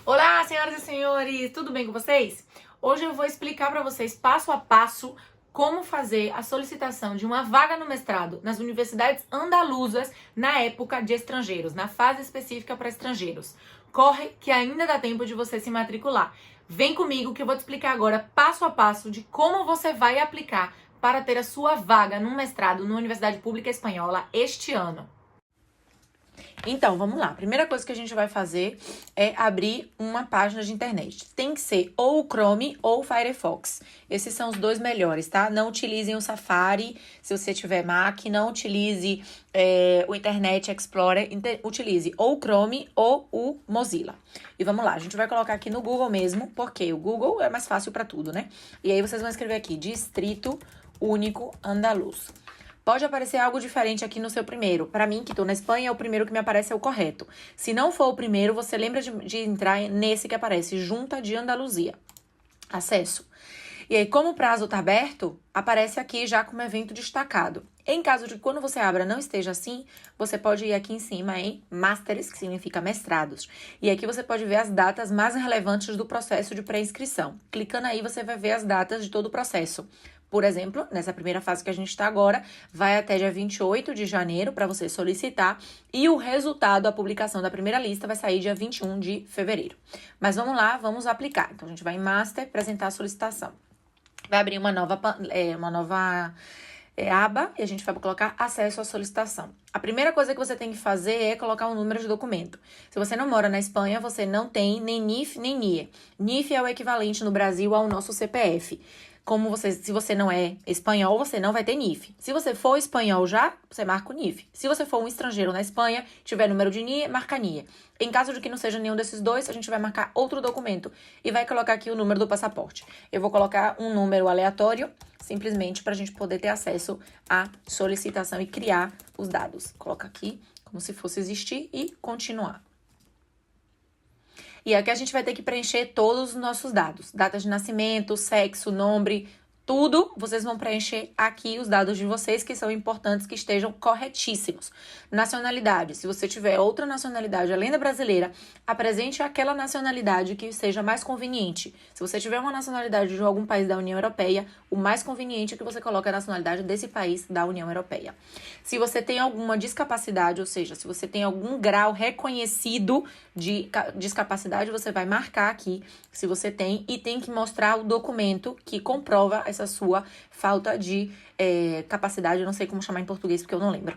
Olá, senhoras e senhores, tudo bem com vocês? Hoje eu vou explicar para vocês passo a passo como fazer a solicitação de uma vaga no mestrado nas universidades andaluzas na época de estrangeiros, na fase específica para estrangeiros. Corre que ainda dá tempo de você se matricular. Vem comigo que eu vou te explicar agora passo a passo de como você vai aplicar para ter a sua vaga num mestrado numa universidade pública espanhola este ano. Então, vamos lá. A primeira coisa que a gente vai fazer é abrir uma página de internet. Tem que ser ou o Chrome ou o Firefox. Esses são os dois melhores, tá? Não utilizem o Safari se você tiver Mac. Não utilize o Internet Explorer. Utilize ou o Chrome ou o Mozilla. E vamos lá. A gente vai colocar aqui no Google mesmo, porque o Google é mais fácil para tudo, né? E aí vocês vão escrever aqui, Distrito Único Andaluz. Pode aparecer algo diferente aqui no seu primeiro. Para mim, que estou na Espanha, o primeiro que me aparece é o correto. Se não for o primeiro, você lembra de entrar nesse que aparece, Junta de Andaluzia. Acesso. E aí, como o prazo está aberto, aparece aqui já como evento destacado. Em caso de que quando você abra não esteja assim, você pode ir aqui em cima em Masters, que significa mestrados. E aqui você pode ver as datas mais relevantes do processo de pré-inscrição. Clicando aí, você vai ver as datas de todo o processo. Por exemplo, nessa primeira fase que a gente está agora, vai até dia 28 de janeiro para você solicitar e o resultado, a publicação da primeira lista vai sair dia 21 de fevereiro. Mas vamos lá, vamos aplicar. Então, a gente vai em Master, apresentar a solicitação. Vai abrir uma nova aba e a gente vai colocar acesso à solicitação. A primeira coisa que você tem que fazer é colocar o número de documento. Se você não mora na Espanha, você não tem nem NIF nem NIE. NIF é o equivalente no Brasil ao nosso CPF. Se você não é espanhol, você não vai ter NIF. Se você for espanhol já, você marca o NIF. Se você for um estrangeiro na Espanha, tiver número de NIE, marca NIE. Em caso de que não seja nenhum desses dois, a gente vai marcar outro documento e vai colocar aqui o número do passaporte. Eu vou colocar um número aleatório, simplesmente para a gente poder ter acesso à solicitação e criar os dados. Coloca aqui como se fosse existir e continuar. E aqui a gente vai ter que preencher todos os nossos dados. Data de nascimento, sexo, nome, tudo. Vocês vão preencher aqui os dados de vocês, que são importantes, que estejam corretíssimos. Nacionalidade. Se você tiver outra nacionalidade além da brasileira, apresente aquela nacionalidade que seja mais conveniente. Se você tiver uma nacionalidade de algum país da União Europeia, o mais conveniente é que você coloque a nacionalidade desse país da União Europeia. Se você tem alguma discapacidade, ou seja, se você tem algum grau reconhecido de discapacidade, você vai marcar aqui se você tem e tem que mostrar o documento que comprova essa sua falta de capacidade. Eu não sei como chamar em português porque eu não lembro.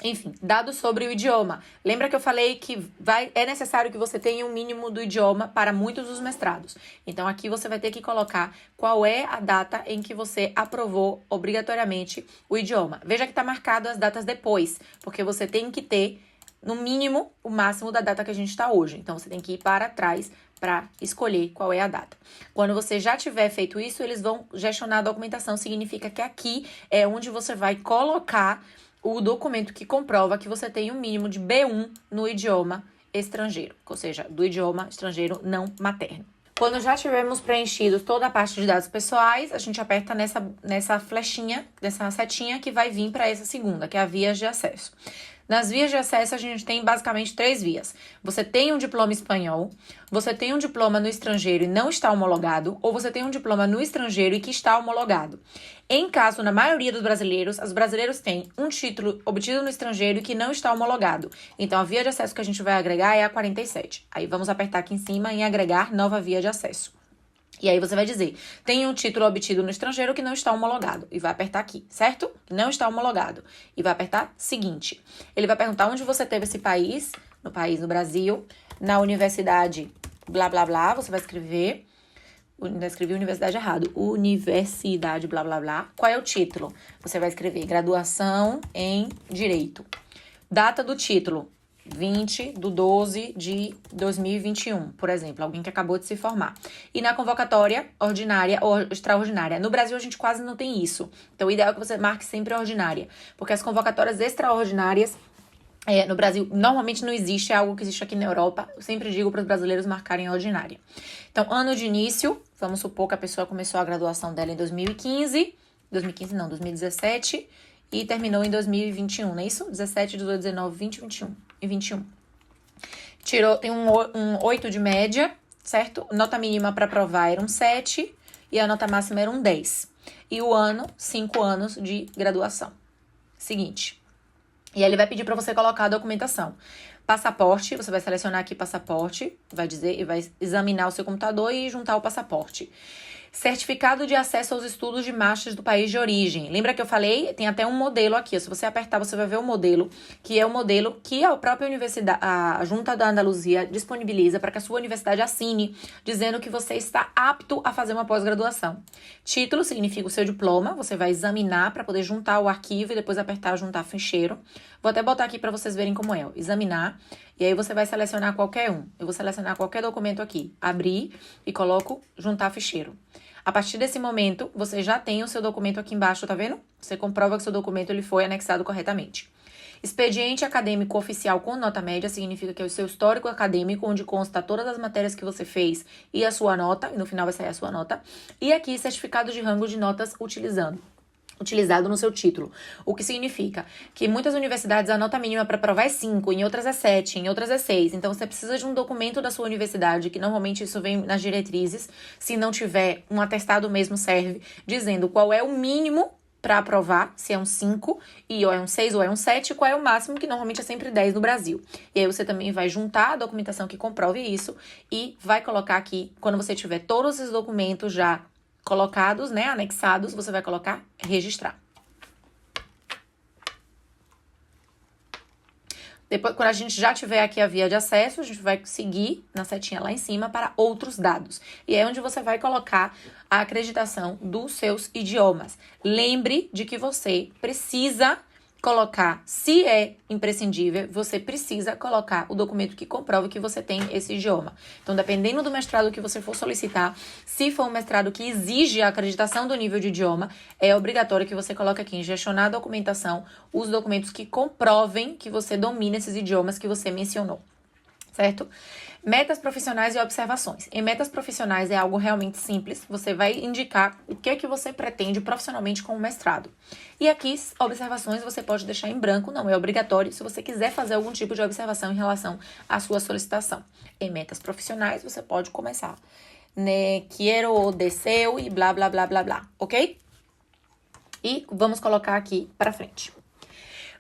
Enfim, dados sobre o idioma. Lembra que eu falei que é necessário que você tenha um mínimo do idioma para muitos dos mestrados. Então, aqui você vai ter que colocar qual é a data em que você aprovou obrigatoriamente o idioma. Veja que está marcado as datas depois, porque você tem que ter, no mínimo, o máximo da data que a gente está hoje. Então, você tem que ir para trás para escolher qual é a data. Quando você já tiver feito isso, eles vão gestionar a documentação. Significa que aqui é onde você vai colocar o documento que comprova que você tem um mínimo de B1 no idioma estrangeiro, ou seja, do idioma estrangeiro não materno. Quando já tivermos preenchido toda a parte de dados pessoais, a gente aperta nessa flechinha, nessa setinha que vai vir para essa segunda, que é a vias de acesso. Nas vias de acesso, a gente tem basicamente 3 vias. Você tem um diploma espanhol, você tem um diploma no estrangeiro e não está homologado, ou você tem um diploma no estrangeiro e que está homologado. Em caso, na maioria dos brasileiros, os brasileiros têm um título obtido no estrangeiro e que não está homologado. Então, a via de acesso que a gente vai agregar é a 47. Aí, vamos apertar aqui em cima em agregar nova via de acesso. E aí você vai dizer, tem um título obtido no estrangeiro que não está homologado. E vai apertar aqui, certo? Não está homologado. E vai apertar seguinte. Ele vai perguntar onde você teve esse país, no Brasil, na universidade, blá, blá, blá. Você vai escrever, escrevi universidade errado, universidade, blá, blá, blá. Qual é o título? Você vai escrever graduação em Direito. Data do título. 20/12/2021, por exemplo, alguém que acabou de se formar. E na convocatória ordinária ou extraordinária. No Brasil, a gente quase não tem isso. Então, o ideal é que você marque sempre ordinária, porque as convocatórias extraordinárias no Brasil normalmente não existe, é algo que existe aqui na Europa. Eu sempre digo para os brasileiros marcarem ordinária. Então, ano de início, vamos supor que a pessoa começou a graduação dela em 2017, e terminou em 2021, não é isso? 17, 18, 19, 20, 21 e 21. tem um 8 de média, certo? Nota mínima para aprovar era um 7 e a nota máxima era um 10. E o ano, 5 anos de graduação. Seguinte. E aí ele vai pedir para você colocar a documentação. Passaporte, você vai selecionar aqui passaporte, vai dizer e vai examinar o seu computador e juntar o passaporte. Certificado de acesso aos estudos de masters do país de origem. Lembra que eu falei? Tem até um modelo aqui. Se você apertar, você vai ver o modelo, que é o modelo que a própria universidade, a Junta da Andaluzia disponibiliza para que a sua universidade assine, dizendo que você está apto a fazer uma pós-graduação. Título significa o seu diploma. Você vai examinar para poder juntar o arquivo e depois apertar juntar ficheiro. Vou até botar aqui para vocês verem como é. Examinar. E aí você vai selecionar qualquer um. Eu vou selecionar qualquer documento aqui. Abrir e coloco juntar ficheiro. A partir desse momento, você já tem o seu documento aqui embaixo, tá vendo? Você comprova que o seu documento ele foi anexado corretamente. Expediente acadêmico oficial com nota média significa que é o seu histórico acadêmico, onde consta todas as matérias que você fez e a sua nota, e no final vai sair a sua nota. E aqui, certificado de rango de notas utilizado no seu título. O que significa que muitas universidades a nota mínima para provar é 5, em outras é 7, em outras é 6. Então, você precisa de um documento da sua universidade, que normalmente isso vem nas diretrizes. Se não tiver, um atestado mesmo serve, dizendo qual é o mínimo para aprovar, se é um 5, e ou é um 6 ou é um 7, qual é o máximo, que normalmente é sempre 10 no Brasil. E aí você também vai juntar a documentação que comprove isso e vai colocar aqui, quando você tiver todos esses documentos já colocados, né, anexados, você vai colocar registrar. Depois, quando a gente já tiver aqui a via de acesso, a gente vai seguir na setinha lá em cima para outros dados. E é onde você vai colocar a acreditação dos seus idiomas. Lembre de que você precisa colocar, se é imprescindível, você precisa colocar o documento que comprove que você tem esse idioma. Então, dependendo do mestrado que você for solicitar, se for um mestrado que exige a acreditação do nível de idioma, é obrigatório que você coloque aqui em gestionar a documentação os documentos que comprovem que você domina esses idiomas que você mencionou. Certo? Metas profissionais e observações. Em metas profissionais é algo realmente simples. Você vai indicar o que é que você pretende profissionalmente com o mestrado. E aqui, observações você pode deixar em branco, não é obrigatório, se você quiser fazer algum tipo de observação em relação à sua solicitação. Em metas profissionais, você pode começar, né? Quero, deseo e blá, blá, blá, blá, blá, ok? E vamos colocar aqui para frente.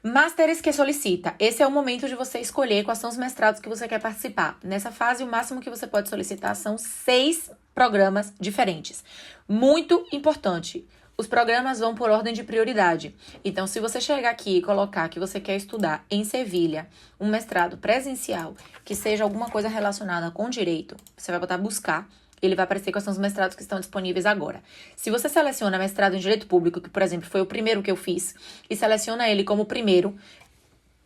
Másteres que solicita. Esse é o momento de você escolher quais são os mestrados que você quer participar. Nessa fase, o máximo que você pode solicitar são 6 programas diferentes. Muito importante. Os programas vão por ordem de prioridade. Então, se você chegar aqui e colocar que você quer estudar em Sevilha um mestrado presencial, que seja alguma coisa relacionada com direito, você vai botar buscar. Ele vai aparecer quais são os mestrados que estão disponíveis agora. Se você seleciona mestrado em Direito Público, que, por exemplo, foi o primeiro que eu fiz, e seleciona ele como primeiro,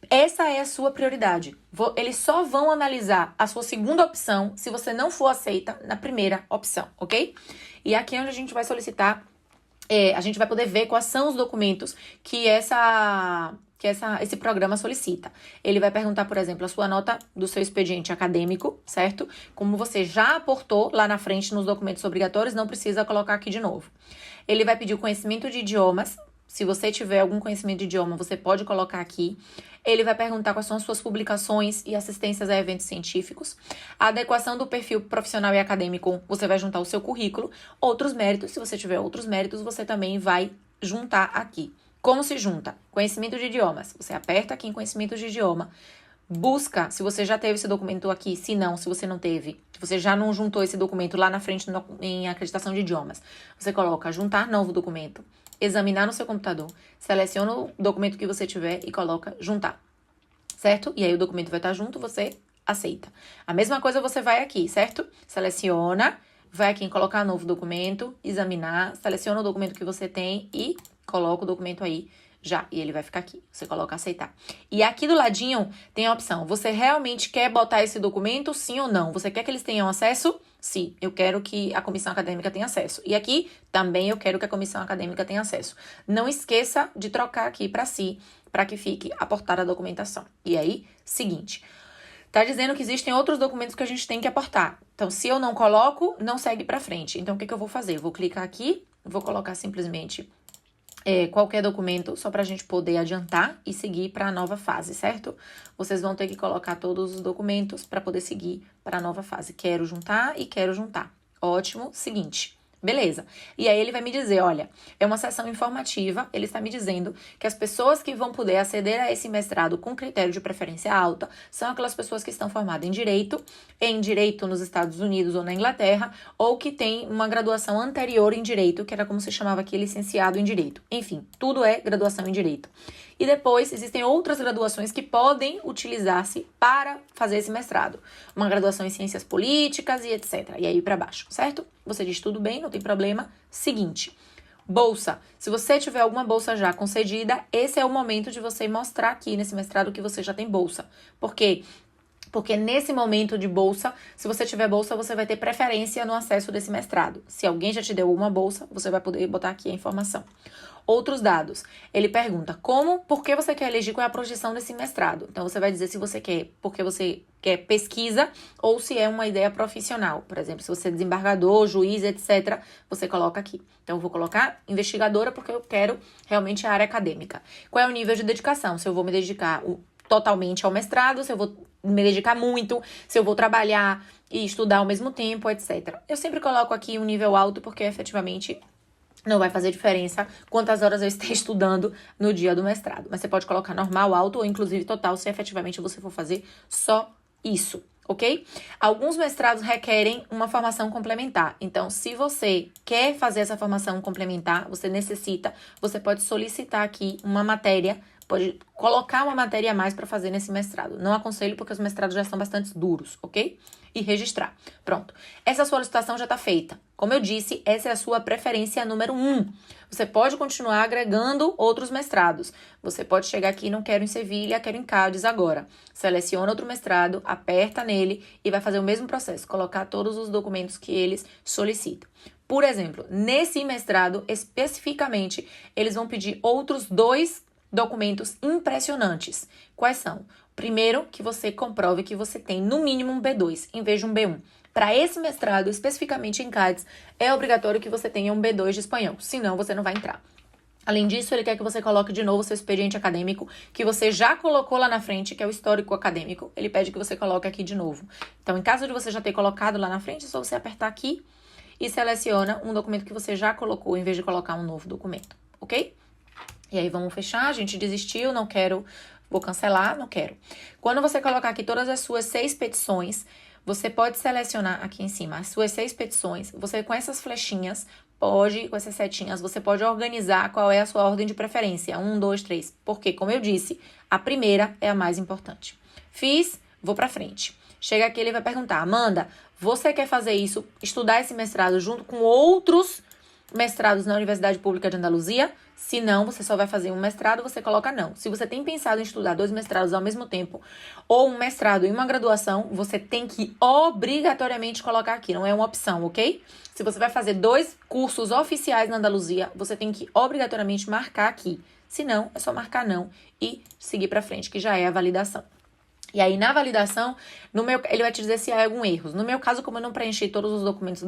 essa é a sua prioridade. Eles só vão analisar a sua segunda opção se você não for aceita na primeira opção, ok? E aqui é onde a gente vai solicitar, a gente vai poder ver quais são os documentos que esse programa solicita. Ele vai perguntar, por exemplo, a sua nota do seu expediente acadêmico, certo? Como você já aportou lá na frente nos documentos obrigatórios, não precisa colocar aqui de novo. Ele vai pedir o conhecimento de idiomas. Se você tiver algum conhecimento de idioma, você pode colocar aqui. Ele vai perguntar quais são as suas publicações e assistências a eventos científicos. A adequação do perfil profissional e acadêmico, você vai juntar o seu currículo. Outros méritos, se você tiver outros méritos, você também vai juntar aqui. Como se junta? Conhecimento de idiomas. Você aperta aqui em conhecimento de idioma. Busca se você já teve esse documento aqui. Se não, se você não teve, se você já não juntou esse documento lá na frente em acreditação de idiomas, você coloca juntar novo documento, examinar no seu computador, seleciona o documento que você tiver e coloca juntar. Certo? E aí o documento vai estar junto, você aceita. A mesma coisa você vai aqui, certo? Seleciona, vai aqui em colocar novo documento, examinar, seleciona o documento que você tem e coloca o documento aí já, e ele vai ficar aqui. Você coloca aceitar. E aqui do ladinho tem a opção, você realmente quer botar esse documento, sim ou não? Você quer que eles tenham acesso? Sim, eu quero que a comissão acadêmica tenha acesso. E aqui também eu quero que a comissão acadêmica tenha acesso. Não esqueça de trocar aqui para si, para que fique aportada a documentação. E aí, seguinte, tá dizendo que existem outros documentos que a gente tem que aportar. Então, se eu não coloco, não segue para frente. Então, o que eu vou fazer? Eu vou clicar aqui, vou colocar simplesmente qualquer documento, só para a gente poder adiantar e seguir para a nova fase, certo? Vocês vão ter que colocar todos os documentos para poder seguir para a nova fase. Quero juntar e quero juntar. Ótimo, seguinte. Beleza. E aí ele vai me dizer, olha, é uma sessão informativa, ele está me dizendo que as pessoas que vão poder aceder a esse mestrado com critério de preferência alta são aquelas pessoas que estão formadas em direito nos Estados Unidos ou na Inglaterra, ou que têm uma graduação anterior em direito, que era como se chamava aqui, licenciado em direito. Enfim, tudo é graduação em direito. E depois, existem outras graduações que podem utilizar-se para fazer esse mestrado. Uma graduação em ciências políticas e etc. E aí para baixo, certo? Você diz tudo bem, não tem problema. Seguinte, bolsa. Se você tiver alguma bolsa já concedida, esse é o momento de você mostrar aqui nesse mestrado que você já tem bolsa. Por quê? Porque nesse momento de bolsa, se você tiver bolsa, você vai ter preferência no acesso desse mestrado. Se alguém já te deu uma bolsa, você vai poder botar aqui a informação. Outros dados. Ele pergunta por que você quer elegir, qual é a projeção desse mestrado. Então, você vai dizer se você quer, porque você quer pesquisa ou se é uma ideia profissional. Por exemplo, se você é desembargador, juiz, etc., você coloca aqui. Então, eu vou colocar investigadora porque eu quero realmente a área acadêmica. Qual é o nível de dedicação? Se eu vou me dedicar totalmente ao mestrado, se eu vou me dedicar muito, se eu vou trabalhar e estudar ao mesmo tempo, etc. Eu sempre coloco aqui um nível alto porque efetivamente não vai fazer diferença quantas horas eu esteja estudando no dia do mestrado. Mas você pode colocar normal, alto ou inclusive total, se efetivamente você for fazer só isso, ok? Alguns mestrados requerem uma formação complementar. Então, se você quer fazer essa formação complementar, você pode solicitar aqui uma matéria, pode colocar uma matéria a mais para fazer nesse mestrado. Não aconselho porque os mestrados já são bastante duros, ok? E registrar. Pronto. Essa solicitação já está feita. Como eu disse, essa é a sua preferência número 1. Você pode continuar agregando outros mestrados. Você pode chegar aqui, não quero em Sevilha, quero em Cádiz agora. Seleciona outro mestrado, aperta nele e vai fazer o mesmo processo. Colocar todos os documentos que eles solicitam. Por exemplo, nesse mestrado, especificamente, eles vão pedir outros 2 documentos impressionantes. Quais são? Primeiro, que você comprove que você tem no mínimo um B2, em vez de um B1. Para esse mestrado, especificamente em Cádiz, é obrigatório que você tenha um B2 de espanhol, senão você não vai entrar. Além disso, ele quer que você coloque de novo o seu expediente acadêmico, que você já colocou lá na frente, que é o histórico acadêmico. Ele pede que você coloque aqui de novo. Então, em caso de você já ter colocado lá na frente, é só você apertar aqui e seleciona um documento que você já colocou, em vez de colocar um novo documento, ok? E aí, vamos fechar. A gente desistiu, não quero, vou cancelar, não quero. Quando você colocar aqui todas as suas 6 petições, você pode selecionar aqui em cima as suas 6 petições. Você, com essas flechinhas, com essas setinhas, você pode organizar qual é a sua ordem de preferência. 1, 2, 3. Porque, como eu disse, a primeira é a mais importante. Fiz, vou pra frente. Chega aqui, ele vai perguntar, Amanda, você quer fazer isso, estudar esse mestrado junto com outros mestrados na Universidade Pública de Andaluzia? Se não, você só vai fazer um mestrado, você coloca não. Se você tem pensado em estudar 2 mestrados ao mesmo tempo, ou um mestrado e uma graduação, você tem que obrigatoriamente colocar aqui, não é uma opção, ok? Se você vai fazer 2 cursos oficiais na Andaluzia, você tem que obrigatoriamente marcar aqui. Se não, é só marcar não e seguir para frente, que já é a validação. E aí, na validação, ele vai te dizer se há algum erro. No meu caso, como eu não preenchi todos os documentos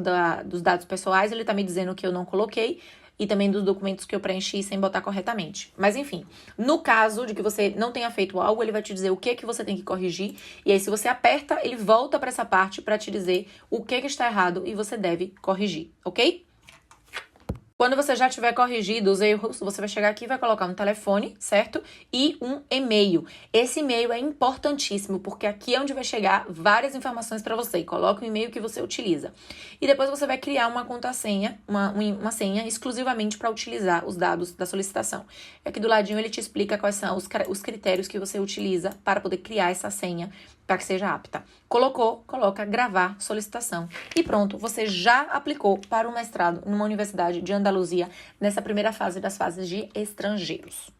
dos dados pessoais, ele tá me dizendo que eu não coloquei e também dos documentos que eu preenchi sem botar corretamente. Mas, enfim, no caso de que você não tenha feito algo, ele vai te dizer o que você tem que corrigir. E aí, se você aperta, ele volta para essa parte para te dizer o que está errado e você deve corrigir, ok? Quando você já tiver corrigido os erros, você vai chegar aqui e vai colocar um telefone, certo? E um e-mail. Esse e-mail é importantíssimo, porque aqui é onde vai chegar várias informações para você. Coloca o e-mail que você utiliza. E depois você vai criar uma conta-senha, uma senha exclusivamente para utilizar os dados da solicitação. Aqui do ladinho ele te explica quais são os critérios que você utiliza para poder criar essa senha para que seja apta. Colocou, coloca gravar solicitação. E pronto, você já aplicou para o mestrado numa universidade de Andaluzia nessa primeira fase das fases de estrangeiros.